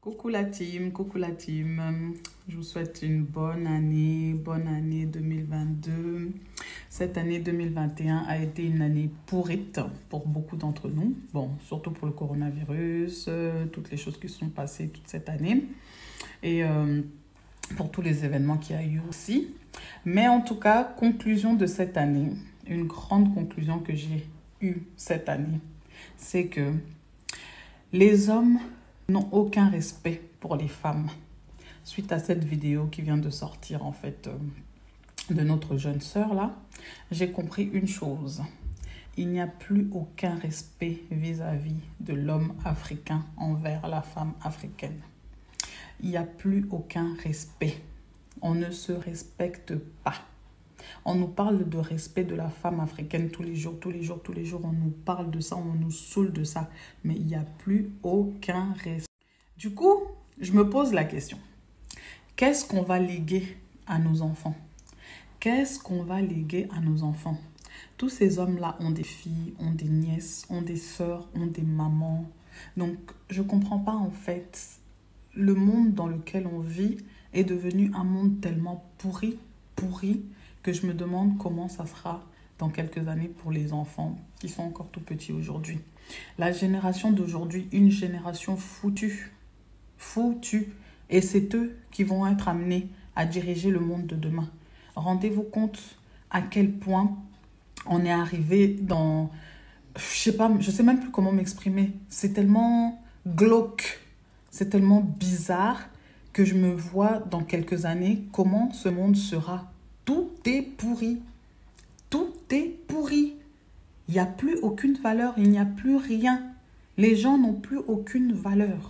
Coucou la team. Je vous souhaite une bonne année 2022. Cette année 2021 a été une année pourrite pour beaucoup d'entre nous. Bon, surtout pour le coronavirus, toutes les choses qui sont passées toute cette année et pour tous les événements qu'il y a eu aussi. Mais en tout cas, conclusion de cette année, une grande conclusion que j'ai eue cette année, c'est que les hommes n'ont aucun respect pour les femmes. Suite à cette vidéo qui vient de sortir en fait de notre jeune sœur là, j'ai compris une chose. Il n'y a plus aucun respect vis-à-vis de l'homme africain envers la femme africaine. Il n'y a plus aucun respect. On ne se respecte pas. On nous parle de respect de la femme africaine tous les jours. On nous parle de ça, on nous saoule de ça. Mais il n'y a plus aucun respect. Du coup, je me pose la question. Qu'est-ce qu'on va léguer à nos enfants? Qu'est-ce qu'on va léguer à nos enfants? Tous ces hommes-là ont des filles, ont des nièces, ont des sœurs, ont des mamans. Donc, je ne comprends pas en fait. Le monde dans lequel on vit est devenu un monde tellement pourri, que je me demande comment ça sera dans quelques années pour les enfants qui sont encore tout petits aujourd'hui. La génération d'aujourd'hui, une génération foutue. Et c'est eux qui vont être amenés à diriger le monde de demain. Rendez-vous compte à quel point on est arrivé dans... je sais même plus comment m'exprimer. C'est tellement glauque, c'est tellement bizarre que je me vois dans quelques années comment ce monde sera. Tout est pourri. Tout est pourri. Il n'y a plus aucune valeur, il n'y a plus rien. Les gens n'ont plus aucune valeur.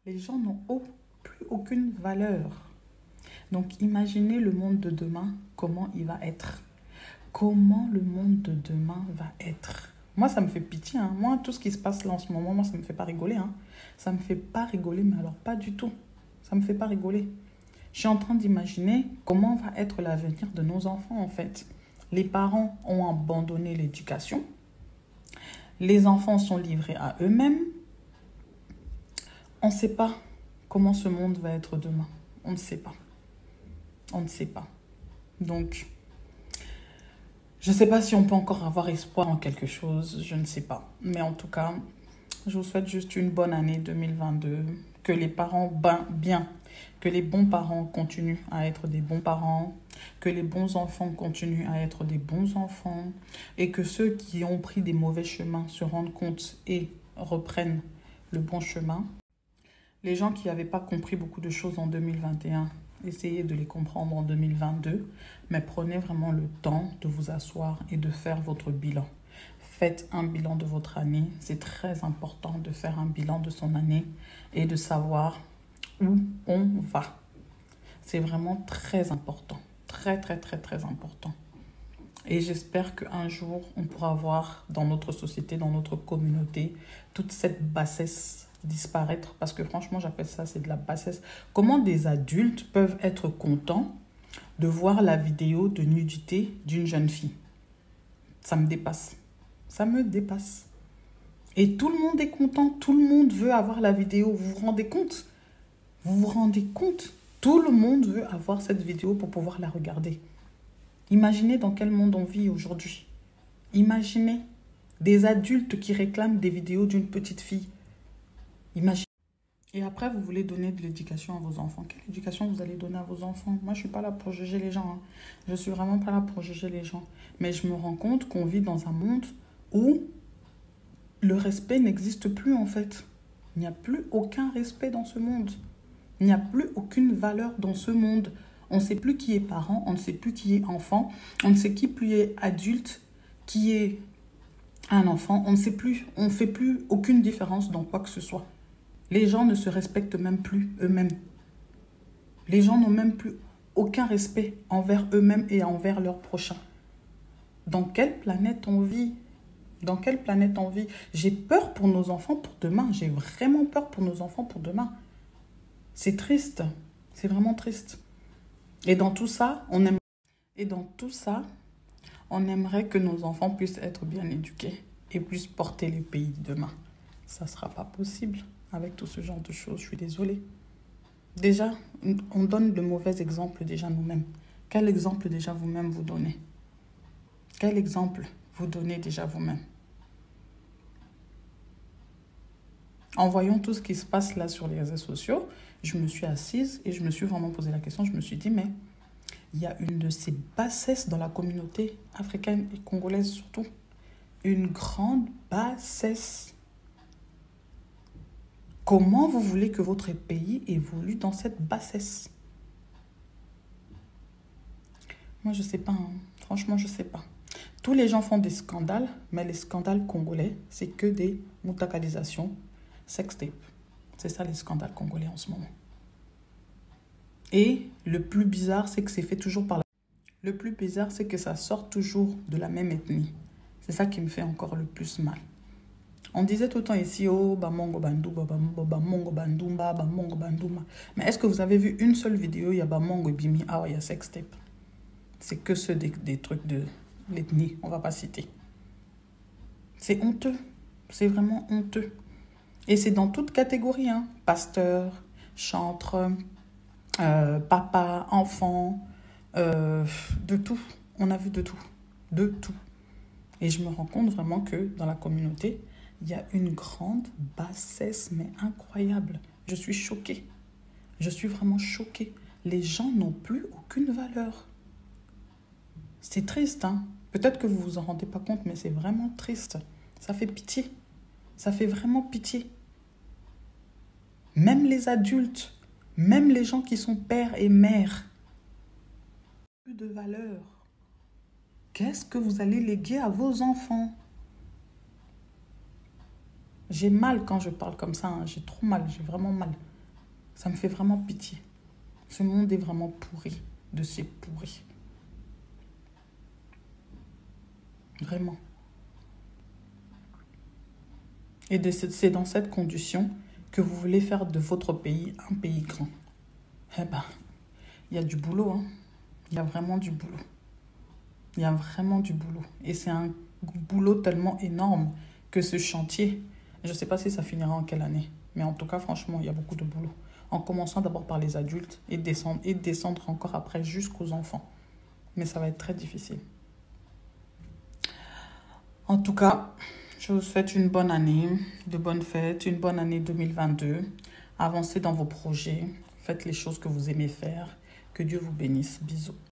Les gens n'ont plus aucune valeur. Donc, imaginez le monde de demain, comment il va être. Comment le monde de demain va être. Moi, ça me fait pitié. Hein. Moi, tout ce qui se passe là en ce moment, moi, ça ne me fait pas rigoler. Hein. Ça ne me fait pas rigoler, mais alors pas du tout. Ça ne me fait pas rigoler. Je suis en train d'imaginer comment va être l'avenir de nos enfants, en fait. Les parents ont abandonné l'éducation. Les enfants sont livrés à eux-mêmes. On ne sait pas comment ce monde va être demain. On ne sait pas. On ne sait pas. Donc, je ne sais pas si on peut encore avoir espoir en quelque chose. Je ne sais pas. Mais en tout cas, je vous souhaite juste une bonne année 2022. Que les parents, que les bons parents continuent à être des bons parents. Que les bons enfants continuent à être des bons enfants. Et que ceux qui ont pris des mauvais chemins se rendent compte et reprennent le bon chemin. Les gens qui n'avaient pas compris beaucoup de choses en 2021, essayez de les comprendre en 2022. Mais prenez vraiment le temps de vous asseoir et de faire votre bilan. Faites un bilan de votre année. C'est très important de faire un bilan de son année et de savoir où on va. C'est vraiment très important. Très important. Et j'espère qu'un jour, on pourra voir dans notre société, dans notre communauté, toute cette bassesse disparaître. Parce que franchement, j'appelle ça, c'est de la bassesse. Comment des adultes peuvent être contents de voir la vidéo de nudité d'une jeune fille? Ça me dépasse. Ça me dépasse. Et tout le monde est content. Tout le monde veut avoir la vidéo. Vous vous rendez compte? Vous vous rendez compte? Tout le monde veut avoir cette vidéo pour pouvoir la regarder. Imaginez dans quel monde on vit aujourd'hui. Imaginez des adultes qui réclament des vidéos d'une petite fille. Imaginez. Et après, vous voulez donner de l'éducation à vos enfants. Quelle éducation vous allez donner à vos enfants? Moi, je ne suis pas là pour juger les gens. Hein. Je ne suis vraiment pas là pour juger les gens. Mais je me rends compte qu'on vit dans un monde où le respect n'existe plus, en fait. Il n'y a plus aucun respect dans ce monde. Il n'y a plus aucune valeur dans ce monde. On ne sait plus qui est parent, on ne sait plus qui est enfant, on ne sait qui plus est adulte, qui est un enfant. On ne sait plus, on ne fait plus aucune différence dans quoi que ce soit. Les gens ne se respectent même plus eux-mêmes. Les gens n'ont même plus aucun respect envers eux-mêmes et envers leurs prochains. Dans quelle planète on vit? Dans quelle planète on vit? J'ai peur pour nos enfants pour demain. J'ai vraiment peur pour nos enfants pour demain. C'est triste. C'est vraiment triste. Et dans tout ça, on aimerait que nos enfants puissent être bien éduqués et puissent porter le pays demain. ça ne sera pas possible avec tout ce genre de choses. Je suis désolée. Déjà, on donne le mauvais exemple déjà nous-mêmes. Quel exemple déjà vous-même vous donnez? Quel exemple vous donnez déjà vous-même? En voyant tout ce qui se passe là sur les réseaux sociaux, je me suis assise et je me suis vraiment posé la question. Je me suis dit, mais il y a une de ces bassesses dans la communauté africaine et congolaise surtout. Une grande bassesse. Comment vous voulez que votre pays évolue dans cette bassesse? Moi, je ne sais pas. Hein. Franchement, je ne sais pas. Tous les gens font des scandales, mais les scandales congolais, c'est que des moutakalisations, sextape. C'est ça les scandales congolais en ce moment. Et le plus bizarre, c'est que c'est fait toujours par la... Le plus bizarre, c'est que ça sort toujours de la même ethnie. C'est ça qui me fait encore le plus mal. On disait tout le temps ici, oh, bamongo bandouba, bamongo bandumba, bamongo banduma. Mais est-ce que vous avez vu une seule vidéo, il y a bamongo et bimi, ah ouais, il y a sextape. C'est que ceux des trucs de l'ethnie, on va pas citer. C'est honteux. C'est vraiment honteux. Et c'est dans toute catégorie, hein. Pasteur, chantre, papa, enfant, de tout. On a vu de tout. De tout. Et je me rends compte vraiment que dans la communauté, il y a une grande bassesse, mais incroyable. Je suis choquée. Je suis vraiment choquée. Les gens n'ont plus aucune valeur. C'est triste, hein. Peut-être que vous ne vous en rendez pas compte, mais c'est vraiment triste. Ça fait pitié. Ça fait vraiment pitié. Même les adultes, même les gens qui sont pères et mères, plus de valeur. Qu'est-ce que vous allez léguer à vos enfants? J'ai mal quand je parle comme ça, hein. J'ai trop mal, j'ai vraiment mal. Ça me fait vraiment pitié. Ce monde est vraiment pourri, de ces pourris. Vraiment. Et c'est dans cette condition que vous voulez faire de votre pays un pays grand. Eh ben, il y a du boulot, hein. Il y a vraiment du boulot. Il y a vraiment du boulot. Et c'est un boulot tellement énorme que ce chantier, je ne sais pas si ça finira en quelle année. Mais en tout cas, franchement, il y a beaucoup de boulot. En commençant d'abord par les adultes et descendre encore après jusqu'aux enfants. Mais ça va être très difficile. En tout cas, je vous souhaite une bonne année, de bonnes fêtes, une bonne année 2022. Avancez dans vos projets, faites les choses que vous aimez faire. Que Dieu vous bénisse. Bisous.